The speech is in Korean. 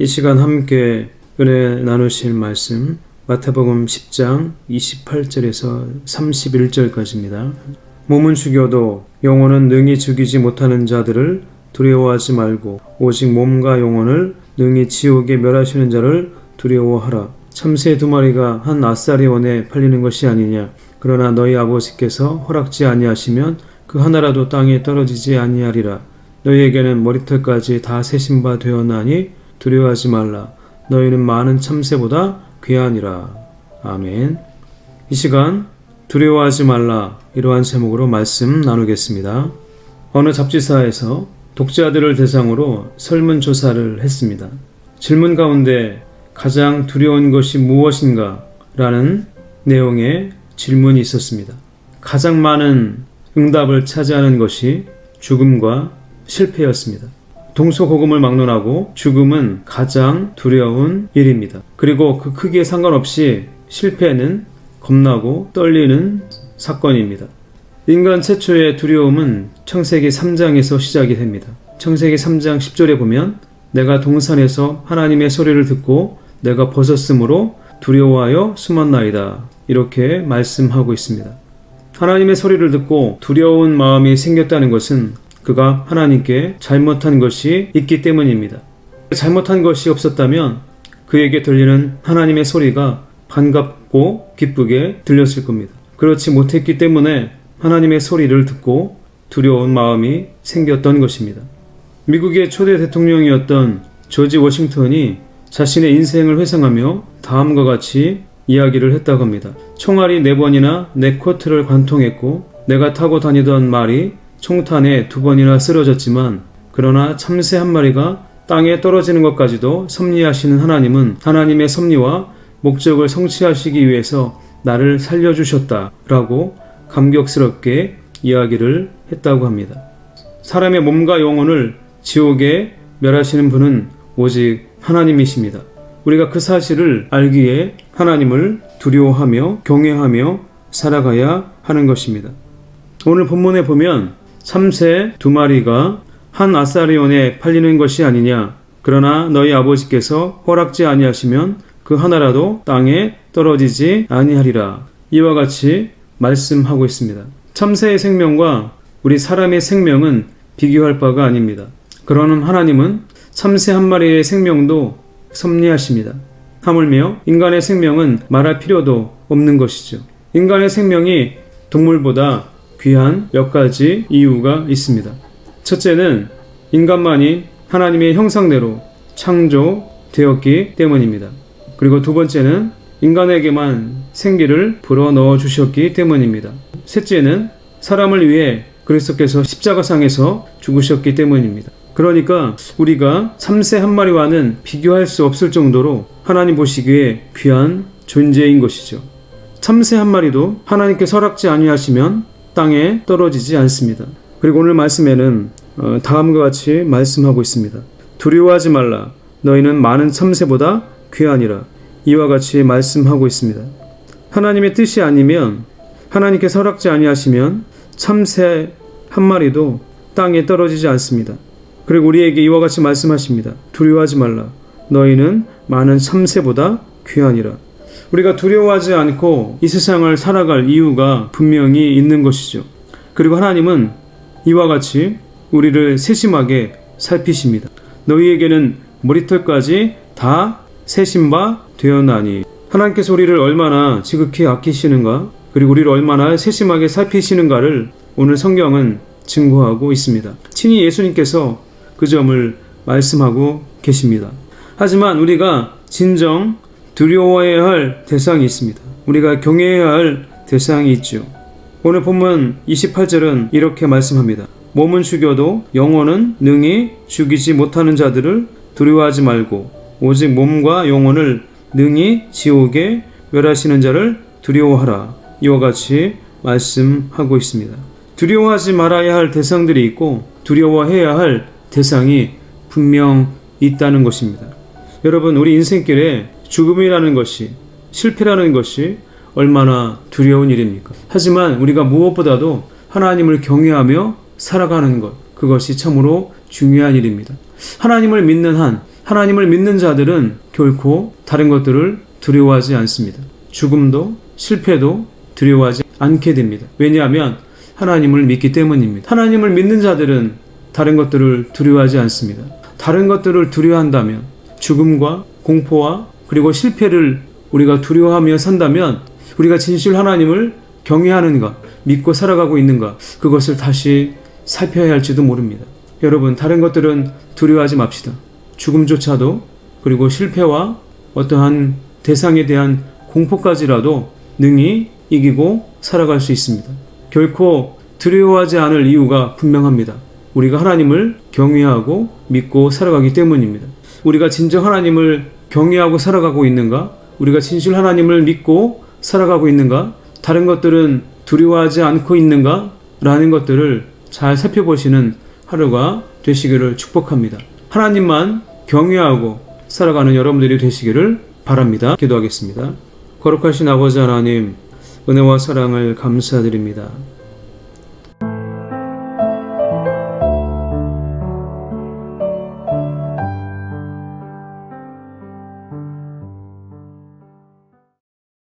이 시간 함께 은혜 나누실 말씀 마태복음 10장 28절에서 31절까지입니다. 몸은 죽여도 영혼은 능히 죽이지 못하는 자들을 두려워하지 말고 오직 몸과 영혼을 능히 지옥에 멸하시는 자를 두려워하라. 참새 2마리가 한 아싸리 원에 팔리는 것이 아니냐. 그러나 너희 아버지께서 허락지 아니하시면 그 하나라도 땅에 떨어지지 아니하리라. 너희에게는 머리털까지 다 세신 바 되었나니 두려워하지 말라. 너희는 많은 참새보다 귀하니라. 아멘. 이 시간 두려워하지 말라 이러한 제목으로 말씀 나누겠습니다. 어느 잡지사에서 독자들을 대상으로 설문조사를 했습니다. 질문 가운데 가장 두려운 것이 무엇인가? 라는 내용의 질문이 있었습니다. 가장 많은 응답을 차지하는 것이 죽음과 실패였습니다. 동서고금을 막론하고 죽음은 가장 두려운 일입니다. 그리고 그 크기에 상관없이 실패는 겁나고 떨리는 사건입니다. 인간 최초의 두려움은 창세기 3장에서 시작이 됩니다. 창세기 3장 10절에 보면 내가 동산에서 하나님의 소리를 듣고 내가 벗었으므로 두려워하여 숨었나이다. 이렇게 말씀하고 있습니다. 하나님의 소리를 듣고 두려운 마음이 생겼다는 것은 그가 하나님께 잘못한 것이 있기 때문입니다. 잘못한 것이 없었다면 그에게 들리는 하나님의 소리가 반갑고 기쁘게 들렸을 겁니다. 그렇지 못했기 때문에 하나님의 소리를 듣고 두려운 마음이 생겼던 것입니다. 미국의 초대 대통령이었던 조지 워싱턴이 자신의 인생을 회상하며 다음과 같이 이야기를 했다고 합니다. 총알이 4번이나 내 코트를 관통했고 내가 타고 다니던 말이 총탄에 2번이나 쓰러졌지만 그러나 참새 한 마리가 땅에 떨어지는 것까지도 섭리하시는 하나님은 하나님의 섭리와 목적을 성취하시기 위해서 나를 살려주셨다라고 감격스럽게 이야기를 했다고 합니다. 사람의 몸과 영혼을 지옥에 멸하시는 분은 오직 하나님이십니다. 우리가 그 사실을 알기에 하나님을 두려워하며 경외하며 살아가야 하는 것입니다. 오늘 본문에 보면 참새 2마리가 한 아사리온에 팔리는 것이 아니냐. 그러나 너희 아버지께서 허락지 아니하시면 그 하나라도 땅에 떨어지지 아니하리라. 이와 같이 말씀하고 있습니다. 참새의 생명과 우리 사람의 생명은 비교할 바가 아닙니다. 그러는 하나님은 참새 한 마리의 생명도 섭리하십니다. 하물며 인간의 생명은 말할 필요도 없는 것이죠. 인간의 생명이 동물보다 귀한 몇 가지 이유가 있습니다. 첫째는 인간만이 하나님의 형상대로 창조되었기 때문입니다. 그리고 두 번째는 인간에게만 생기를 불어넣어 주셨기 때문입니다. 셋째는 사람을 위해 그리스도께서 십자가상에서 죽으셨기 때문입니다. 그러니까 우리가 참새 한 마리와는 비교할 수 없을 정도로 하나님 보시기에 귀한 존재인 것이죠. 참새 한 마리도 하나님께 허락지 아니하시면 땅에 떨어지지 않습니다. 그리고 오늘 말씀에는 다음과 같이 말씀하고 있습니다. 두려워하지 말라. 너희는 많은 참새보다 귀하니라. 이와 같이 말씀하고 있습니다. 하나님의 뜻이 아니면 하나님께 허락지 아니하시면 참새 한 마리도 땅에 떨어지지 않습니다. 그리고 우리에게 이와 같이 말씀하십니다. 두려워하지 말라. 너희는 많은 참새보다 귀하니라. 우리가 두려워하지 않고 이 세상을 살아갈 이유가 분명히 있는 것이죠. 그리고 하나님은 이와 같이 우리를 세심하게 살피십니다. 너희에게는 머리털까지 다 세신 바 되었나니. 하나님께서 우리를 얼마나 지극히 아끼시는가, 그리고 우리를 얼마나 세심하게 살피시는가를 오늘 성경은 증거하고 있습니다. 친히 예수님께서 그 점을 말씀하고 계십니다. 하지만 우리가 진정 두려워해야 할 대상이 있습니다. 우리가 경외해야 할 대상이 있죠. 오늘 본문 28절은 이렇게 말씀합니다. 몸은 죽여도 영혼은 능히 죽이지 못하는 자들을 두려워하지 말고 오직 몸과 영혼을 능히 지옥에 멸하시는 자를 두려워하라. 이와 같이 말씀하고 있습니다. 두려워하지 말아야 할 대상들이 있고 두려워해야 할 대상이 분명 있다는 것입니다. 여러분, 우리 인생길에 죽음이라는 것이, 실패라는 것이 얼마나 두려운 일입니까? 하지만 우리가 무엇보다도 하나님을 경외하며 살아가는 것, 그것이 참으로 중요한 일입니다. 하나님을 믿는 한, 하나님을 믿는 자들은 결코 다른 것들을 두려워하지 않습니다. 죽음도 실패도 두려워하지 않게 됩니다. 왜냐하면 하나님을 믿기 때문입니다. 하나님을 믿는 자들은 다른 것들을 두려워하지 않습니다. 다른 것들을 두려워한다면, 죽음과 공포와 그리고 실패를 우리가 두려워하며 산다면 우리가 진실 하나님을 경외하는가, 믿고 살아가고 있는가, 그것을 다시 살펴야 할지도 모릅니다. 여러분, 다른 것들은 두려워하지 맙시다. 죽음조차도, 그리고 실패와 어떠한 대상에 대한 공포까지라도 능히 이기고 살아갈 수 있습니다. 결코 두려워하지 않을 이유가 분명합니다. 우리가 하나님을 경외하고 믿고 살아가기 때문입니다. 우리가 진정 하나님을 경외하고 살아가고 있는가? 우리가 진실 하나님을 믿고 살아가고 있는가? 다른 것들은 두려워하지 않고 있는가? 라는 것들을 잘 살펴보시는 하루가 되시기를 축복합니다. 하나님만 경외하고 살아가는 여러분들이 되시기를 바랍니다. 기도하겠습니다. 거룩하신 아버지 하나님, 은혜와 사랑을 감사드립니다.